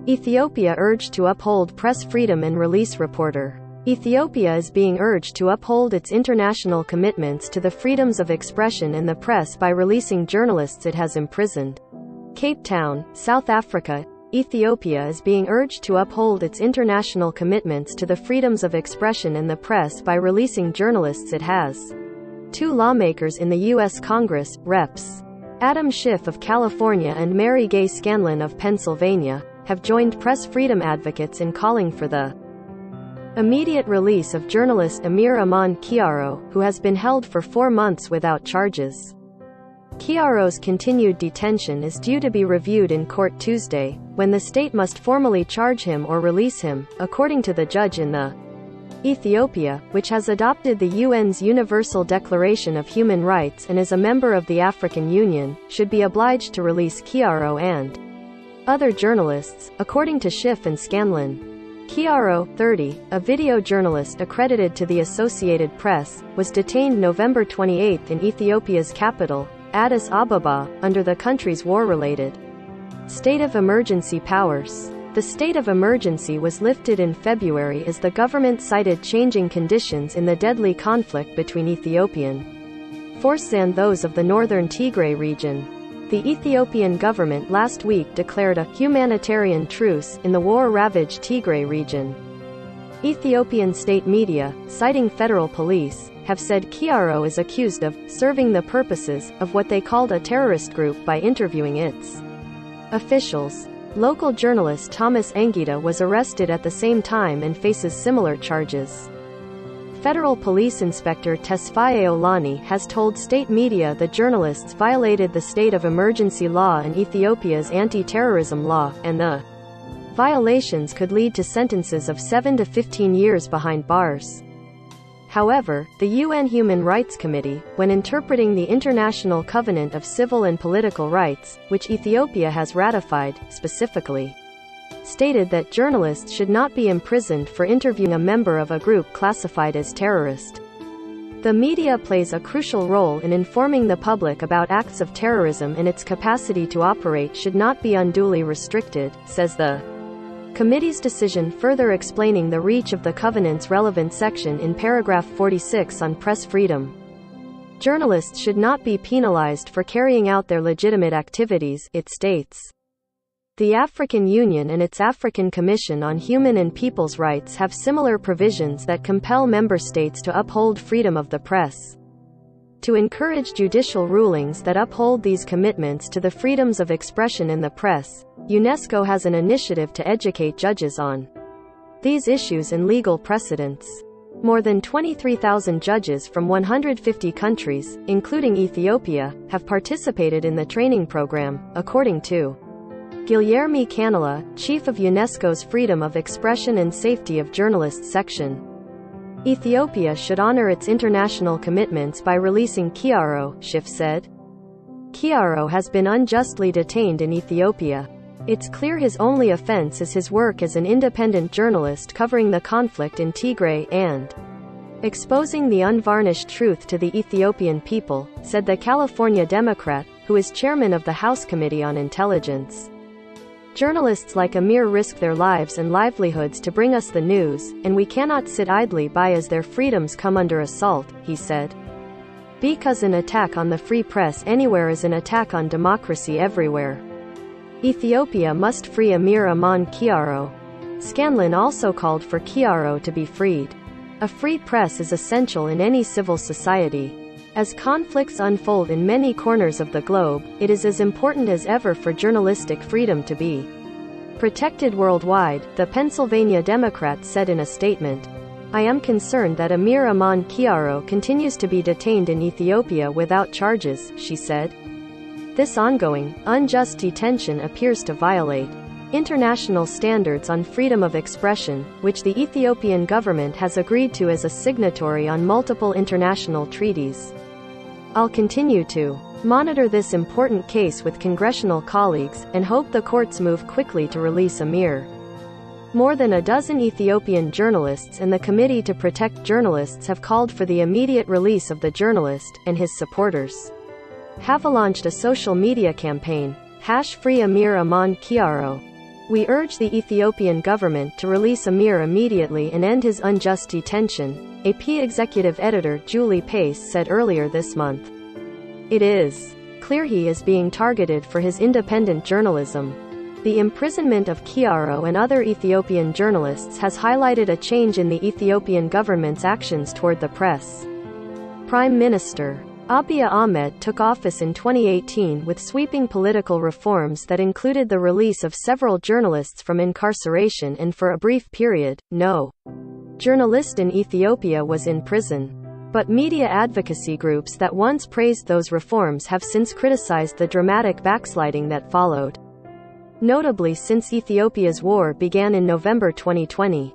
Ethiopia urged to uphold press freedom and release reporter. Ethiopia is being urged to uphold its international commitments to the freedoms of expression and the press by releasing journalists it has imprisoned. Cape Town, South Africa. Ethiopia is being urged to uphold its international commitments to the freedoms of expression and the press by releasing journalists it has. Two lawmakers in the U.S. Congress, Reps. Adam Schiff of California and Mary Gay Scanlon of Pennsylvania, have joined press freedom advocates in calling for the immediate release of journalist Amir Aman Kiaro, who has been held for 4 months without charges. Kiaro's continued detention is due to be reviewed in court Tuesday, when the state must formally charge him or release him, according to the judge in the Ethiopia, which has adopted the UN's Universal Declaration of Human Rights and is a member of the African Union, should be obliged to release Kiaro and other journalists, according to Schiff and Scanlon. Kiaro, 30, a video journalist accredited to the Associated Press, was detained November 28 in Ethiopia's capital, Addis Ababa, under the country's war-related state of emergency powers. The state of emergency was lifted in February as the government cited changing conditions in the deadly conflict between Ethiopian forces and those of the northern Tigray region. The Ethiopian government last week declared a humanitarian truce in the war-ravaged Tigray region. Ethiopian state media, citing federal police, have said Kiaro is accused of serving the purposes of what they called a terrorist group by interviewing its officials. Local journalist Thomas Engida was arrested at the same time and faces similar charges. Federal Police Inspector Tesfaye Olani has told state media the journalists violated the state of emergency law and Ethiopia's anti-terrorism law, and the violations could lead to sentences of 7 to 15 years behind bars. However, the UN Human Rights Committee, when interpreting the International Covenant of Civil and Political Rights, which Ethiopia has ratified, specifically stated that journalists should not be imprisoned for interviewing a member of a group classified as terrorist. The media plays a crucial role in informing the public about acts of terrorism, and its capacity to operate should not be unduly restricted, says the committee's decision, further explaining the reach of the Covenant's relevant section in paragraph 46 on press freedom. Journalists should not be penalized for carrying out their legitimate activities, it states. The African Union and its African Commission on Human and People's Rights have similar provisions that compel member states to uphold freedom of the press. To encourage judicial rulings that uphold these commitments to the freedoms of expression in the press, UNESCO has an initiative to educate judges on these issues and legal precedents. More than 23,000 judges from 150 countries, including Ethiopia, have participated in the training program, according to Guilherme Canela, chief of UNESCO's Freedom of Expression and Safety of Journalists section. Ethiopia should honor its international commitments by releasing Kiaro, Schiff said. Kiaro has been unjustly detained in Ethiopia. It's clear his only offense is his work as an independent journalist covering the conflict in Tigray and exposing the unvarnished truth to the Ethiopian people, said the California Democrat, who is chairman of the House Committee on Intelligence. Journalists like Amir risk their lives and livelihoods to bring us the news, and we cannot sit idly by as their freedoms come under assault, he said. Because an attack on the free press anywhere is an attack on democracy everywhere. Ethiopia must free Amir Aman Kiaro. Scanlon also called for Kiaro to be freed. A free press is essential in any civil society. As conflicts unfold in many corners of the globe, it is as important as ever for journalistic freedom to be protected worldwide, the Pennsylvania Democrat said in a statement. I am concerned that Amir Aman Kiaro continues to be detained in Ethiopia without charges, she said. This ongoing, unjust detention appears to violate international standards on freedom of expression, which the Ethiopian government has agreed to as a signatory on multiple international treaties. I'll continue to monitor this important case with congressional colleagues, and hope the courts move quickly to release Amir. More than a dozen Ethiopian journalists and the Committee to Protect Journalists have called for the immediate release of the journalist, and his supporters have launched a social media campaign, #FreeAmirAmanKiaro. "We urge the Ethiopian government to release Amir immediately and end his unjust detention," AP executive editor Julie Pace said earlier this month. "It is clear he is being targeted for his independent journalism." The imprisonment of Kiaro and other Ethiopian journalists has highlighted a change in the Ethiopian government's actions toward the press. Prime Minister Abiy Ahmed took office in 2018 with sweeping political reforms that included the release of several journalists from incarceration, and for a brief period, no journalist in Ethiopia was in prison. But media advocacy groups that once praised those reforms have since criticized the dramatic backsliding that followed. Notably, since Ethiopia's war began in November 2020.